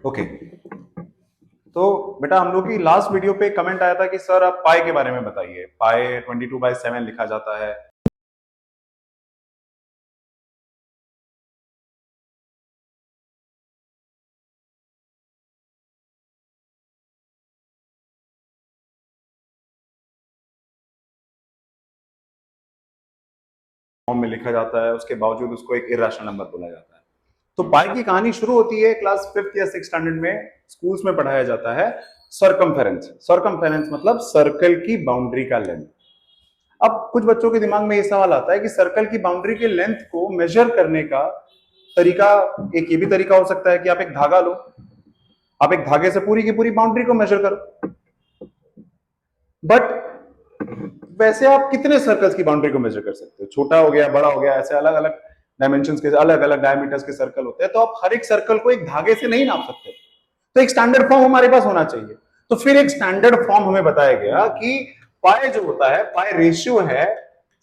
Okay, तो बेटा हम लोग की लास्ट वीडियो पे कमेंट आया था कि सर आप पाई के बारे में बताइए। पाई 22/7 लिखा जाता है। फॉर्म में लिखा जाता है, उसके बावजूद उसको एक इरेशनल नंबर बोला जाता है। तो पाई की कहानी शुरू होती है क्लास 5th या 6th स्टैंडर्ड में, स्कूल्स में पढ़ाया जाता है सर्कमफेरेंस। सर्कमफेरेंस मतलब सर्कल की बाउंड्री का लेंथ। अब कुछ बच्चों के दिमाग में ये सवाल आता है कि सर्कल की बाउंड्री के लेंथ को मेजर करने का तरीका, एक ये भी तरीका हो सकता है कि आप एक धागा लो, आप एक धागे से पूरी की पूरी बाउंड्री को मेजर करो। बट वैसे आप कितने सर्कल्स की बाउंड्री को मेजर कर सकते हो? छोटा हो गया, बड़ा हो गया, ऐसे अलग अलग डायमेंशंस के, अलग अलग डायमीटर्स के सर्कल होते हैं, तो आप हर एक सर्कल को एक धागे से नहीं नाप सकते। तो एक स्टैंडर्ड फॉर्म हमारे पास होना चाहिए। तो फिर एक स्टैंडर्ड फॉर्म हमें बताया गया कि पाई जो होता है, पाई रेशियो है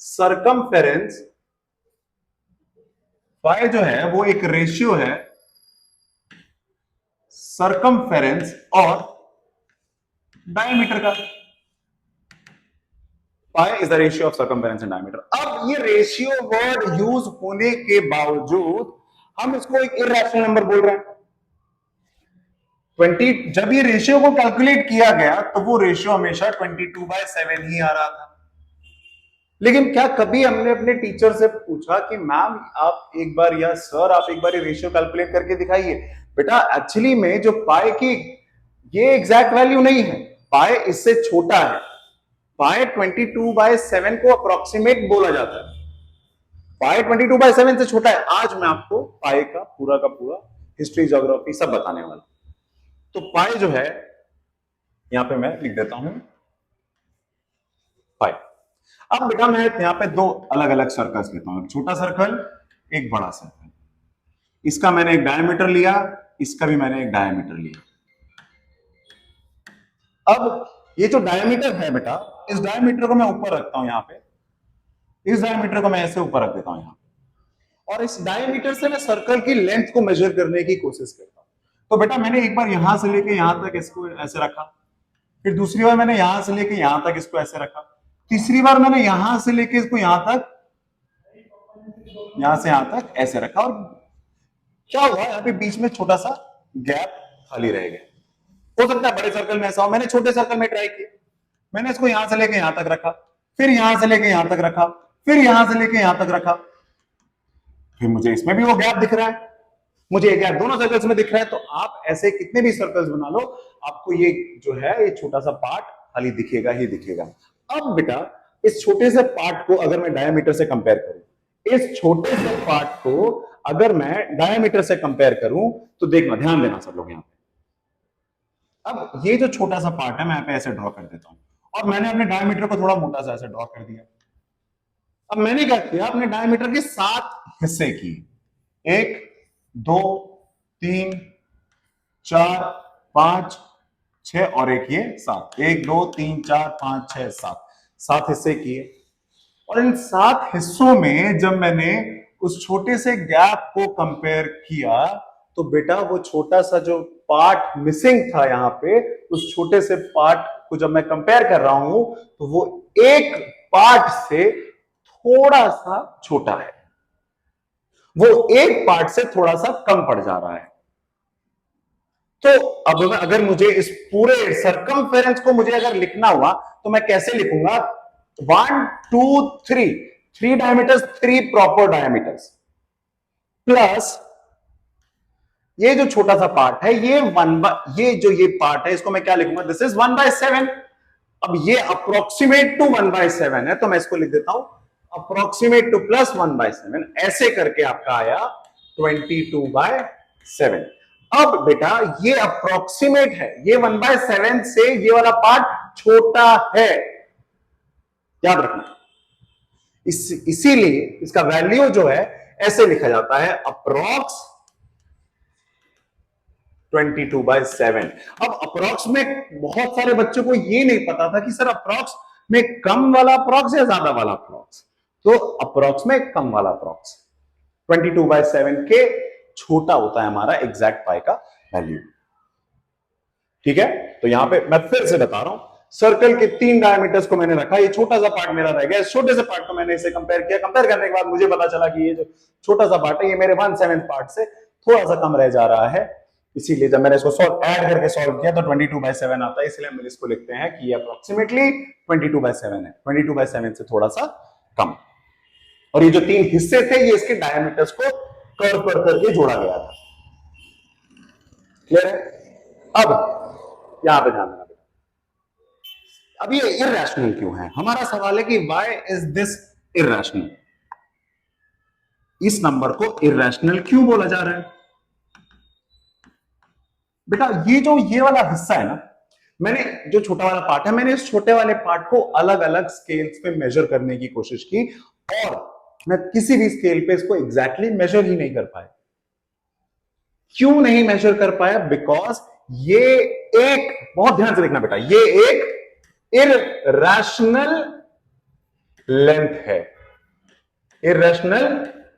सरकमफेरेंस। पाई जो है वो एक रेशियो है सरकमफेरेंस और डायमीटर का। Pi is the ratio of circumference and diameter. अब ये रेशियो वर्ड यूज होने के बावजूद हम इसको एक इरेशनल नंबर बोल रहे हैं। 20, जब ये रेशियो को कैलकुलेट किया गया तो वो रेशियो हमेशा 22/7 ही आ रहा था। लेकिन क्या कभी हमने अपने टीचर से पूछा कि मैम आप एक बार, या सर आप एक बार ये रेशियो कैलकुलेट करके दिखाइए? बेटा एक्चुअली में जो पाई की ये एग्जैक्ट वैल्यू नहीं है, पाई इससे छोटा है। पाई 22/7 को अप्रोक्सीमेट बोला जाता है। पाई 22/7 से छोटा है। आज मैं आपको पाई का पूरा हिस्ट्री, ज्योग्राफी सब बताने वाला। तो पाई जो है, यहां पे मैं लिख देता हूं पाई। अब बेटा मैं यहां पे दो अलग अलग सर्कल्स लेता हूं, एक छोटा सर्कल, एक बड़ा सर्कल। इसका मैंने एक डायमीटर लिया, इसका भी मैंने एक डायमीटर लिया। अब ये जो डायमीटर है बेटा, इस डायमीटर को मैं ऊपर रखता हूं यहां पे, इस डायमीटर को मैं ऐसे ऊपर रख देता हूं यहां पे, और इस डायमीटर से मैं सर्कल की लेंथ को मेजर करने की कोशिश करता हूं। तो बेटा मैंने एक बार यहां से लेके यहां तक इसको ऐसे रखा, फिर दूसरी बार मैंने यहां से लेके यहां तक इसको ऐसे रखा, तीसरी बार मैंने यहां से लेके इसको यहां तक, यहां से यहां तक ऐसे रखा, और क्या हुआ यहां पे बीच में छोटा सा गैप खाली रह गया। हो सकता है बड़े सर्कल में ऐसा हो, मैंने छोटे सर्कल में ट्राई किया। मैंने इसको यहां से लेके यहां तक रखा, फिर यहां से लेके यहां तक रखा, फिर यहां से लेके यहां तक रखा, फिर मुझे इसमें भी वो गैप दिख रहा है, मुझे ये गैप दोनों सर्कल्स में दिख रहा है। तो आप ऐसे कितने भी सर्कल्स बना लो, आपको ये जो है ये छोटा सा पार्ट खाली दिखेगा ही दिखेगा। अब बेटा इस छोटे से पार्ट को अगर मैं डायमीटर से कंपेयर करूं, इस छोटे से पार्ट को अगर मैं डायमीटर से कंपेयर करूं, तो देखना, ध्यान देना सब लोग यहां पे। अब ये जो छोटा सा पार्ट है मैं यहां पे ऐसे ड्रॉ कर देता हूं, और मैंने अपने डायमीटर को थोड़ा मोटा सा ऐसे ड्रॉ कर दिया। अब मैंने क्या किया, अपने डायमीटर के 7 हिस्से किए, 1 2 3 4 5 6 और एक ये 7, 1 2 3 4 5 6 7, 7 हिस्से किए। और इन 7 हिस्सों में जब मैंने उस छोटे से गैप को कंपेयर किया, तो बेटा वो छोटा सा जो पार्ट मिसिंग था यहां पे, उस छोटे से पार्ट को जब मैं कंपेयर कर रहा हूं, तो वो एक पार्ट से थोड़ा सा छोटा है, वो एक पार्ट से थोड़ा सा कम पड़ जा रहा है। तो अब अगर मुझे इस पूरे सरकमफेरेंस को मुझे अगर लिखना हुआ, तो मैं कैसे लिखूंगा? 1 2 3, 3 डायमीटर्स, 3 प्रॉपर डायमीटर्स, प्लस ये जो छोटा सा पार्ट है, ये जो ये पार्ट है, इसको मैं क्या लिखूंगा? This is 1/7। अब ये अप्रोक्सीमेट टू 1/7 है, तो मैं इसको लिख देता हूं अप्रोक्सीमेट टू प्लस 1/7। ऐसे करके आपका आया 22/7। अब बेटा ये अप्रोक्सीमेट है, ये 1/7 से ये वाला पार्ट छोटा है, याद रखना। इसीलिए इसका वैल्यू जो है ऐसे लिखा जाता है, अप्रोक्स 22/7। अब अप्रोक्स में बहुत सारे बच्चों को ये नहीं पता था कि सर अप्रोक्स में कम वाला अप्रोक्स या ज्यादा वाला अप्रोक्स। तो अप्रोक्स में कम वाला अप्रोक्स 22/7 के छोटा होता है हमारा एग्जैक्ट पाई का वैल्यू। ठीक है, तो यहां पे मैं फिर से बता रहा हूं, सर्कल के 3 डायमीटर्स को मैंने रखा, ये छोटा सा पार्ट मेरा रह गया, इस छोटे से पार्ट को मैंने इसे कंपेयर किया, कंपेयर करने के बाद मुझे पता चला कि ये जो छोटा सा पार्ट है ये मेरे 1/7 पार्ट से थोड़ा सा कम रह जा रहा है, इसीलिए जब मैंने इसको सॉल्व ऐड करके सॉल्व किया तो 22/7 आता है, इसलिए हम इसको लिखते हैं कि ये अप्रोक्सीमेटली 22/7 है, 22/7 से थोड़ा सा कम। और ये जो 3 हिस्से थे ये इसके डायमीटर्स को कर्व कर करके जोड़ा गया था। क्लियर है? अब यहां पे ध्यान देना, अब ये इररेशनल क्यों है? हमारा सवाल है कि व्हाई इज दिस इररेशनल, इस नंबर को इररेशनल क्यों बोला जा रहा है? बेटा ये वाला हिस्सा है ना, मैंने जो छोटा वाला पार्ट है, मैंने इस छोटे वाले पार्ट को अलग अलग स्केल्स पे मेजर करने की कोशिश की और मैं किसी भी स्केल पे इसको एग्जैक्टली मेजर ही नहीं कर पाया। क्यों नहीं मेजर कर पाया? बिकॉज ये एक, बहुत ध्यान से देखना बेटा, ये एक इररेशनल लेंथ है, irrational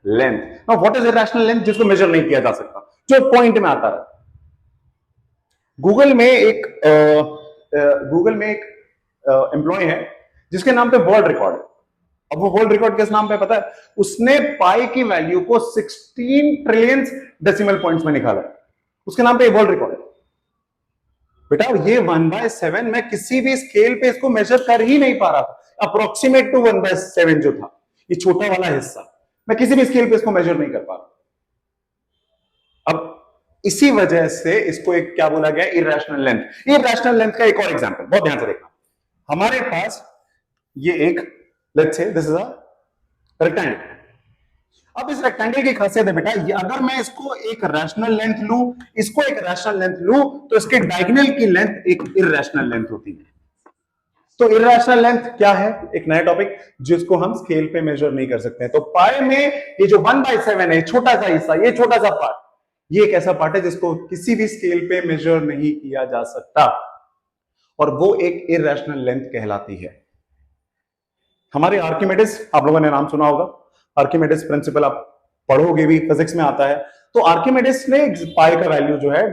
length. Now what is irrational length? जिसको मेजर नहीं किया जा सकता, जो पॉइंट में आता है। गूगल में एक एम्प्लॉय है जिसके नाम पे वर्ल्ड रिकॉर्ड है। अब वो वर्ल्ड रिकॉर्ड किस नाम पे पता है? उसने पाई की वैल्यू को 16 ट्रिलियन डेसिमल पॉइंट्स में निकाला, उसके नाम पे वर्ल्ड रिकॉर्ड है। बेटा ये 1/7 मैं किसी भी स्केल पे इसको मेजर कर ही नहीं पा रहा था, अप्रोक्सीमेट टू 1/7 जो था, ये छोटा वाला हिस्सा मैं किसी भी स्केल पे इसको मेजर नहीं कर पा रहा। अब इसी वजह से इसको एक क्या बोला गया? Irrational length. इररेशनल लेंथ का एक और एग्जांपल, बहुत ध्यान से देखना। हमारे पास ये एक, let's say this is a rectangle. अब इस रेक्टेंगल की खासियत है बेटा, ये अगर मैं इसको एक रैशनल लेंथ लूं, इसको एक रैशनल लेंथ लूं, तो इसके डायगोनल की लेंथ एक इररेशनल लेंथ होती है। तो इररेशनल लेंथ क्या है? एक नया टॉपिक जिसको हम स्केल पे मेजर नहीं कर सकते हैं। तो पाई में ये जो 1/7 है, छोटा सा हिस्सा, ये छोटा सा पार्ट, ये एक ऐसा पार्ट है जिसको किसी भी स्केल पे मेजर नहीं किया जा सकता और वो एक इररेशनल लेंथ कहलाती है। हमारे आर्किमिडीज, आप लोगों ने नाम सुना होगा, आर्किमिडीज प्रिंसिपल आप पढ़ोगे भी, फिजिक्स में आता है। तो आर्किमिडीज ने पाई का वैल्यू जो है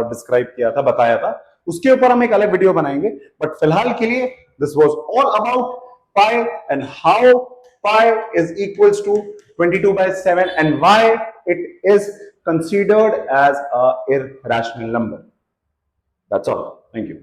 डिस्क्राइब किया था, बताया था, उसके ऊपर हम एक अलग वीडियो बनाएंगे। बट फिलहाल के लिए this was all about pi and how pi is equals to 22/7 and why it is considered as a irrational number. That's all. Thank you.